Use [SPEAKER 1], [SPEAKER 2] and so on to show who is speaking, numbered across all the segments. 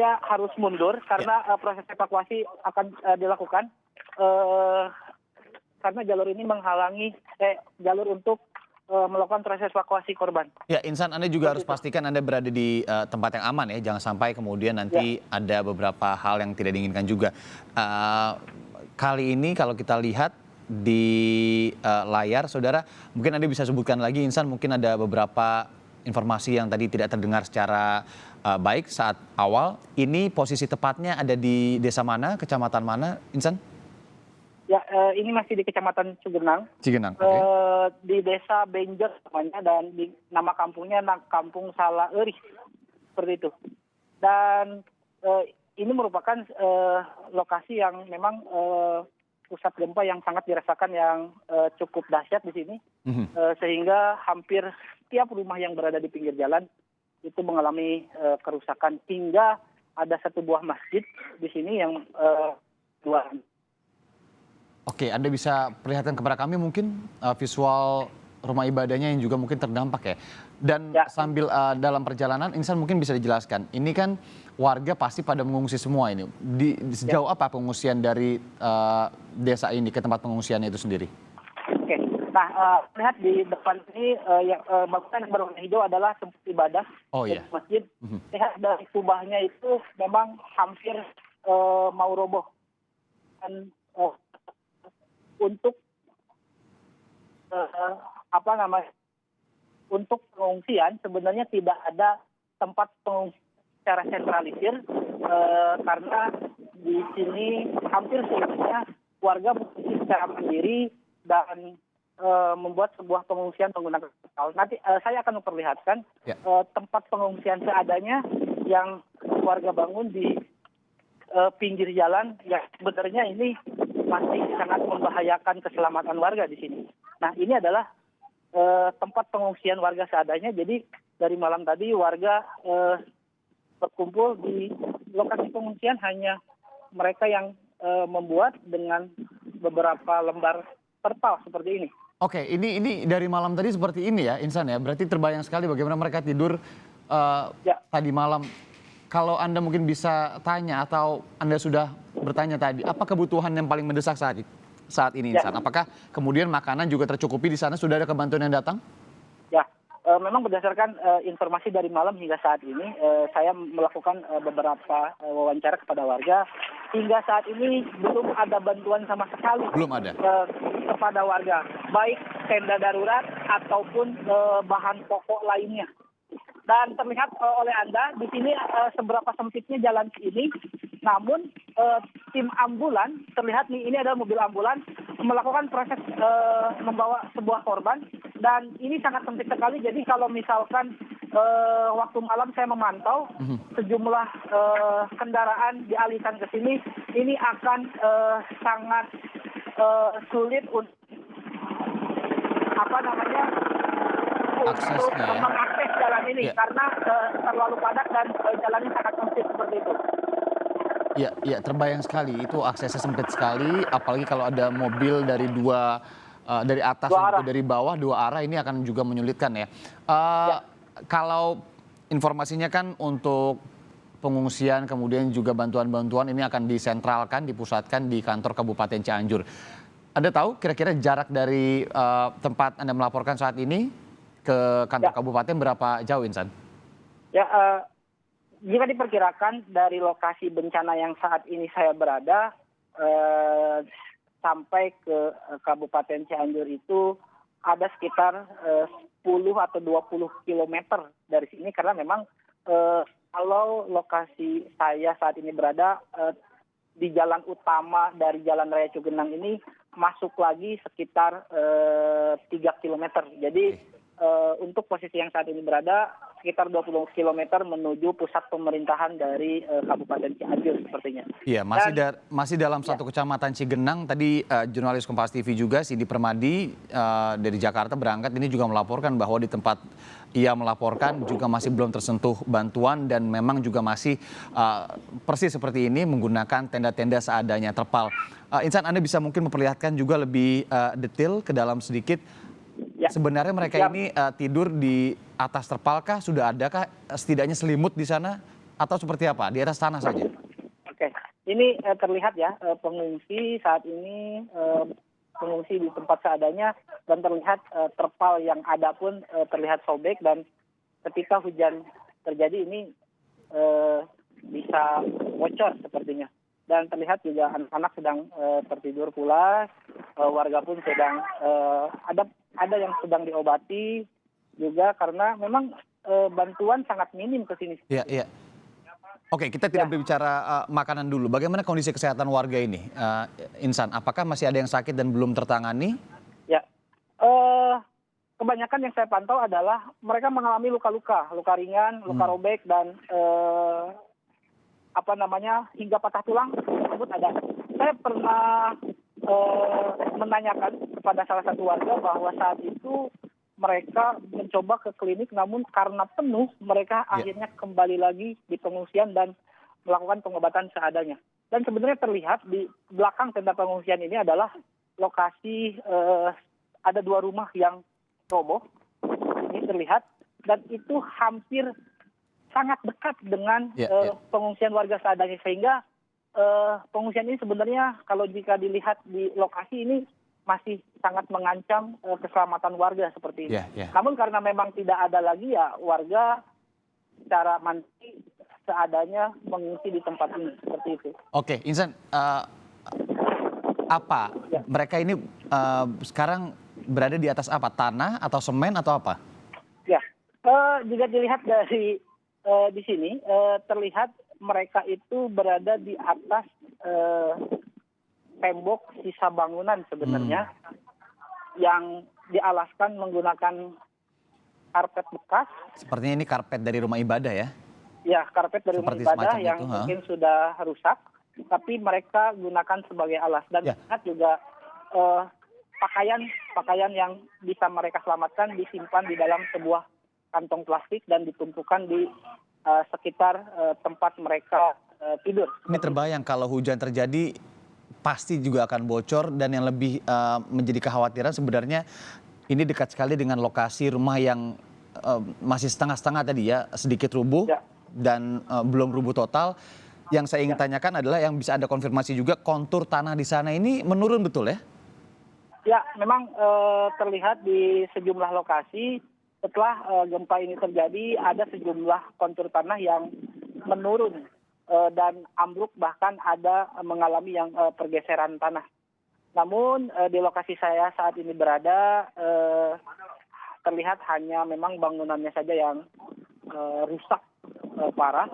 [SPEAKER 1] harus mundur karena proses evakuasi akan dilakukan karena jalur ini menghalangi jalur untuk melakukan proses evakuasi korban.
[SPEAKER 2] Ya, Insan, Anda juga harus pastikan Anda berada di tempat yang aman ya, jangan sampai kemudian nanti ada beberapa hal yang tidak diinginkan juga. Kali ini kalau kita lihat di layar, saudara, mungkin Anda bisa sebutkan lagi, Insan, mungkin ada beberapa informasi yang tadi tidak terdengar secara baik saat awal. Ini posisi tepatnya ada di desa mana, kecamatan mana, Insan?
[SPEAKER 1] Ya, ini masih di Kecamatan Cugenang.
[SPEAKER 2] Cigenang, oke.
[SPEAKER 1] Di desa Benjer namanya, dan di nama kampungnya Kampung Salaeurih, seperti itu. Dan ini merupakan lokasi yang memang pusat gempa yang sangat dirasakan, yang cukup dahsyat di sini, sehingga hampir setiap rumah yang berada di pinggir jalan itu mengalami kerusakan, hingga ada satu buah masjid di sini yang dua.
[SPEAKER 2] Oke, Anda bisa perlihatkan kepada kami mungkin visual rumah ibadahnya yang juga mungkin terdampak ya. Dan sambil dalam perjalanan, Insan mungkin bisa dijelaskan, ini kan warga pasti pada mengungsi semua ini. Sejauh apa pengungsian dari desa ini ke tempat pengungsiannya itu sendiri?
[SPEAKER 1] Oke, nah lihat di depan ini bangunan yang berwarna hijau adalah tempat ibadah, masjid. Lihat dari kubahnya itu memang hampir mau roboh. Dan untuk untuk pengungsian sebenarnya tidak ada tempat pengungsian secara sentralisir, karena di sini hampir seluruhnya warga mengungsi secara mandiri dan membuat sebuah pengungsian menggunakan kapal. Nanti saya akan memperlihatkan tempat pengungsian seadanya yang warga bangun di pinggir jalan, yang sebenarnya ini masih sangat membahayakan keselamatan warga di sini. Nah, ini adalah tempat pengungsian warga seadanya. Jadi dari malam tadi warga berkumpul di lokasi pengungsian, hanya mereka yang membuat dengan beberapa lembar terpal seperti ini.
[SPEAKER 2] Oke, ini dari malam tadi seperti ini ya, Insan ya. Berarti terbayang sekali bagaimana mereka tidur tadi malam. Kalau Anda mungkin bisa tanya atau Anda sudah bertanya tadi, apa kebutuhan yang paling mendesak saat ini, Insan? Apakah kemudian makanan juga tercukupi di sana? Sudah ada kebantuan yang datang?
[SPEAKER 1] Ya, memang berdasarkan informasi dari malam hingga saat ini, saya melakukan beberapa wawancara kepada warga. Hingga saat ini belum ada bantuan sama sekali. Belum ada. Kepada warga, baik tenda darurat ataupun bahan pokok lainnya. Dan terlihat oleh Anda di sini seberapa sempitnya jalan ini, namun tim ambulan terlihat nih, ini adalah mobil ambulan melakukan proses membawa sebuah korban, dan ini sangat sempit sekali. Jadi kalau misalkan waktu malam saya memantau sejumlah kendaraan dialihkan ke sini, ini akan sangat sulit untuk mengakses jalan ini karena terlalu padat dan jalannya sangat sempit seperti itu.
[SPEAKER 2] Ya, terbayang sekali itu aksesnya sempit sekali, apalagi kalau ada mobil dari dari atas dan dari bawah, dua arah, ini akan juga menyulitkan ya. Kalau informasinya kan untuk pengungsian kemudian juga bantuan-bantuan ini akan disentralkan, dipusatkan di kantor Kabupaten Cianjur. Anda tahu kira-kira jarak dari tempat Anda melaporkan saat ini ke kantor kabupaten berapa jauh, Insan?
[SPEAKER 1] Ya, jika diperkirakan dari lokasi bencana yang saat ini saya berada sampai ke Kabupaten Cianjur itu ada sekitar 10 atau 20 kilometer dari sini, karena memang kalau lokasi saya saat ini berada di jalan utama dari Jalan Raya Cugenang ini masuk lagi sekitar 3 kilometer. Jadi untuk posisi yang saat ini berada sekitar 20 km menuju pusat pemerintahan dari Kabupaten Cianjur sepertinya.
[SPEAKER 2] Iya, masih dalam satu kecamatan Cigenang. Tadi jurnalis Kompas TV juga, Cindy Permadi dari Jakarta berangkat ini juga melaporkan bahwa di tempat ia melaporkan juga masih belum tersentuh bantuan, dan memang juga masih persis seperti ini menggunakan tenda-tenda seadanya, terpal. Insan, Anda bisa mungkin memperlihatkan juga lebih detail ke dalam sedikit. Sebenarnya mereka ini tidur di atas terpal kah? Sudah adakah setidaknya selimut di sana? atau seperti apa? Di atas tanah saja?
[SPEAKER 1] Oke, ini terlihat ya pengungsi saat ini pengungsi di tempat seadanya dan terlihat terpal yang ada pun terlihat sobek dan ketika hujan terjadi ini bisa bocor sepertinya. Dan terlihat juga anak-anak sedang tertidur pulas, warga pun sedang ada yang sedang diobati juga karena memang bantuan sangat minim ke sini.
[SPEAKER 2] Iya, iya. Oke, kita tidak berbicara makanan dulu. Bagaimana kondisi kesehatan warga ini, Insan? Apakah masih ada yang sakit dan belum tertangani?
[SPEAKER 1] Ya, kebanyakan yang saya pantau adalah mereka mengalami luka-luka, luka ringan, luka robek dan hingga patah tulang tersebut ada. Saya pernah menanyakan kepada salah satu warga bahwa saat itu mereka mencoba ke klinik namun karena penuh mereka akhirnya kembali lagi di pengungsian dan melakukan pengobatan seadanya. Dan sebenarnya terlihat di belakang tenda pengungsian ini adalah lokasi ada 2 rumah yang roboh. Ini terlihat dan itu hampir sangat dekat dengan pengungsian warga seadanya sehingga pengungsian ini sebenarnya kalau jika dilihat di lokasi ini masih sangat mengancam keselamatan warga seperti ini. Namun karena memang tidak ada lagi ya warga secara mandiri seadanya mengungsi di tempat ini seperti itu.
[SPEAKER 2] Oke, Insan, apa mereka ini sekarang berada di atas apa? Tanah atau semen atau apa?
[SPEAKER 1] Ya, jika dilihat dari di sini terlihat mereka itu berada di atas tembok sisa bangunan sebenarnya yang dialaskan menggunakan karpet bekas.
[SPEAKER 2] Sepertinya ini karpet dari rumah ibadah ya?
[SPEAKER 1] Ya, karpet dari rumah ibadah yang mungkin sudah rusak, tapi mereka gunakan sebagai alas. Dan lihat juga pakaian yang bisa mereka selamatkan disimpan di dalam sebuah kantong plastik dan ditumpukan di sekitar tempat mereka tidur.
[SPEAKER 2] Ini terbayang kalau hujan terjadi pasti juga akan bocor dan yang lebih menjadi kekhawatiran sebenarnya ini dekat sekali dengan lokasi rumah yang masih setengah-setengah tadi ya, sedikit rubuh dan belum rubuh total. Yang saya ingin tanyakan adalah yang bisa Anda konfirmasi juga kontur tanah di sana ini menurun betul ya?
[SPEAKER 1] Ya, memang terlihat di sejumlah lokasi setelah gempa ini terjadi ada sejumlah kontur tanah yang menurun dan ambruk bahkan ada mengalami yang pergeseran tanah. Namun di lokasi saya saat ini berada terlihat hanya memang bangunannya saja yang rusak parah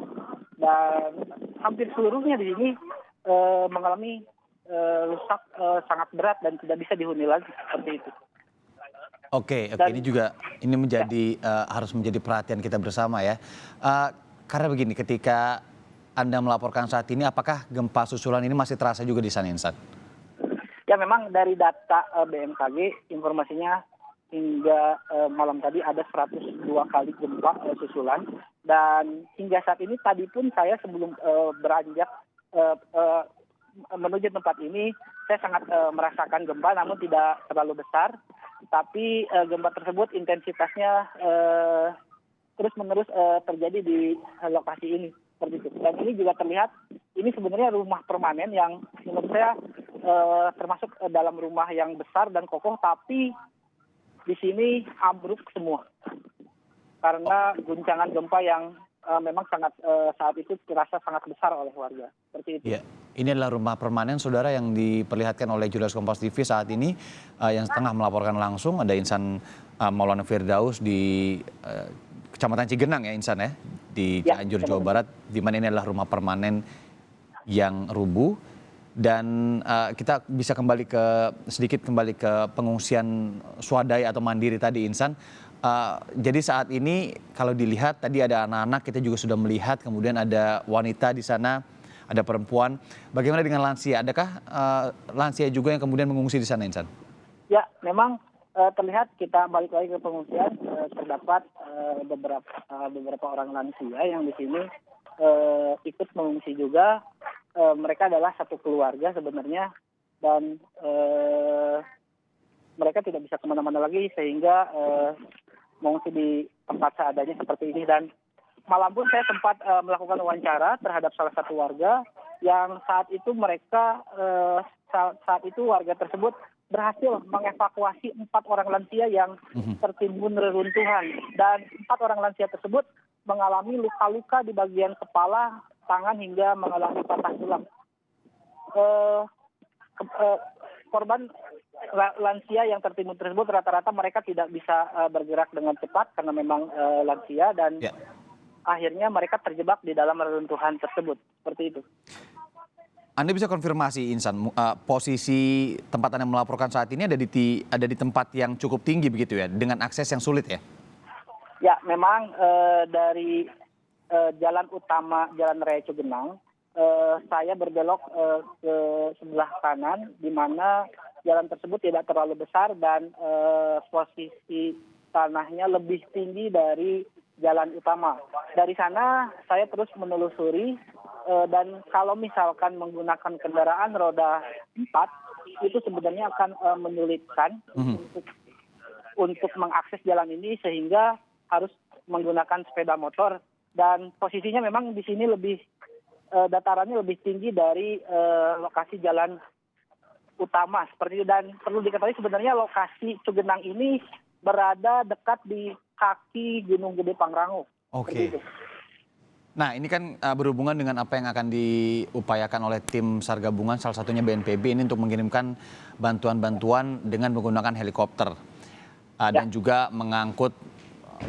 [SPEAKER 1] dan hampir seluruhnya di sini mengalami rusak sangat berat dan tidak bisa dihuni lagi seperti itu.
[SPEAKER 2] Oke, ini juga menjadi harus menjadi perhatian kita bersama ya. Karena begini, ketika Anda melaporkan saat ini, apakah gempa susulan ini masih terasa juga di sana, Insan?
[SPEAKER 1] Ya, memang dari data BMKG informasinya hingga malam tadi ada 102 kali gempa susulan dan hingga saat ini tadi pun saya sebelum beranjak menuju tempat ini saya sangat merasakan gempa namun tidak terlalu besar, tapi gempa tersebut intensitasnya terus-menerus terjadi di lokasi ini seperti itu. Dan ini juga terlihat ini sebenarnya rumah permanen yang menurut saya termasuk dalam rumah yang besar dan kokoh, tapi di sini ambruk semua karena guncangan gempa yang memang sangat saat itu terasa sangat besar oleh warga seperti itu.
[SPEAKER 2] Ya, ini adalah rumah permanen saudara yang diperlihatkan oleh jurnalis Kompas TV saat ini yang setengah melaporkan langsung. Ada Insan Maulana Firdaus di Kecamatan Cigenang ya Insan ya, di Cianjur Jawa Barat, di mana ini adalah rumah permanen yang rubuh. Dan kita bisa sedikit kembali ke pengungsian swadaya atau mandiri tadi Insan. Jadi saat ini kalau dilihat tadi ada anak-anak, kita juga sudah melihat, kemudian ada wanita di sana, ada perempuan. Bagaimana dengan lansia? Adakah lansia juga yang kemudian mengungsi di sana, Insan?
[SPEAKER 1] Ya, memang terlihat kita balik lagi ke pengungsian, terdapat beberapa orang lansia yang di sini ikut mengungsi juga. Mereka adalah satu keluarga sebenarnya dan mereka tidak bisa kemana-mana lagi sehingga mengungsi di tempat seadanya seperti ini dan malam pun saya sempat melakukan wawancara terhadap salah satu warga yang saat itu warga tersebut berhasil mengevakuasi 4 orang lansia yang tertimbun reruntuhan, dan 4 orang lansia tersebut mengalami luka-luka di bagian kepala, tangan hingga mengalami patah tulang. Korban lansia yang tertimbun tersebut rata-rata mereka tidak bisa bergerak dengan cepat karena memang lansia, dan akhirnya mereka terjebak di dalam reruntuhan tersebut. Seperti itu.
[SPEAKER 2] Anda bisa konfirmasi, Insan, posisi tempat Anda melaporkan saat ini ada di tempat yang cukup tinggi begitu ya, dengan akses yang sulit ya?
[SPEAKER 1] Ya, memang dari jalan utama Jalan Raya Cugenang, saya berbelok ke sebelah kanan, di mana jalan tersebut tidak terlalu besar dan posisi tanahnya lebih tinggi dari jalan utama. Dari sana saya terus menelusuri, dan kalau misalkan menggunakan kendaraan roda 4, itu sebenarnya akan menyulitkan untuk mengakses jalan ini, sehingga harus menggunakan sepeda motor. Dan posisinya memang di sini datarannya lebih tinggi dari lokasi jalan utama seperti itu. Dan perlu diketahui sebenarnya lokasi Cugenang ini berada dekat di kaki Gunung Gede Pangrango.
[SPEAKER 2] Oke. Nah, ini kan berhubungan dengan apa yang akan diupayakan oleh tim SAR gabungan, salah satunya BNPB ini untuk mengirimkan bantuan-bantuan dengan menggunakan helikopter dan juga mengangkut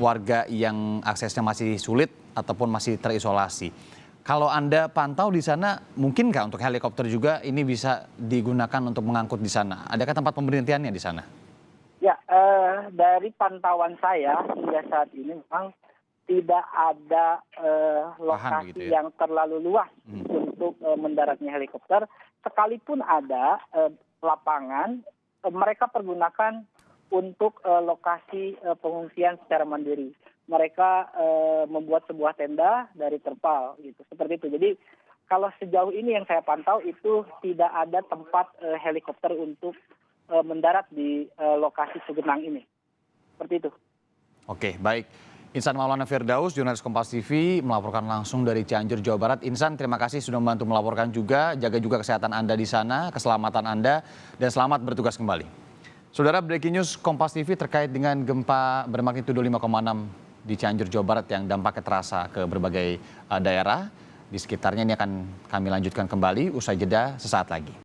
[SPEAKER 2] warga yang aksesnya masih sulit ataupun masih terisolasi. Kalau Anda pantau di sana, mungkinkah untuk helikopter juga ini bisa digunakan untuk mengangkut di sana? Adakah tempat pemberhentiannya di sana?
[SPEAKER 1] Ya, dari pantauan saya hingga saat ini memang tidak ada lokasi
[SPEAKER 2] gitu ya,
[SPEAKER 1] yang terlalu luas untuk mendaratnya helikopter. Sekalipun ada lapangan, mereka pergunakan untuk lokasi pengungsian secara mandiri. Mereka membuat sebuah tenda dari terpal, gitu, seperti itu. Jadi kalau sejauh ini yang saya pantau itu tidak ada tempat helikopter untuk mendarat di lokasi Cugenang ini. Seperti itu.
[SPEAKER 2] Oke, baik. Insan Maulana Firdaus, jurnalis Kompas TV, melaporkan langsung dari Cianjur, Jawa Barat. Insan, terima kasih sudah membantu melaporkan juga. Jaga juga kesehatan Anda di sana, keselamatan Anda, dan selamat bertugas kembali. Saudara, breaking news Kompas TV terkait dengan gempa bermagnitudo 5,6 di Cianjur, Jawa Barat yang dampaknya terasa ke berbagai daerah. Di sekitarnya ini akan kami lanjutkan kembali usai jeda sesaat lagi.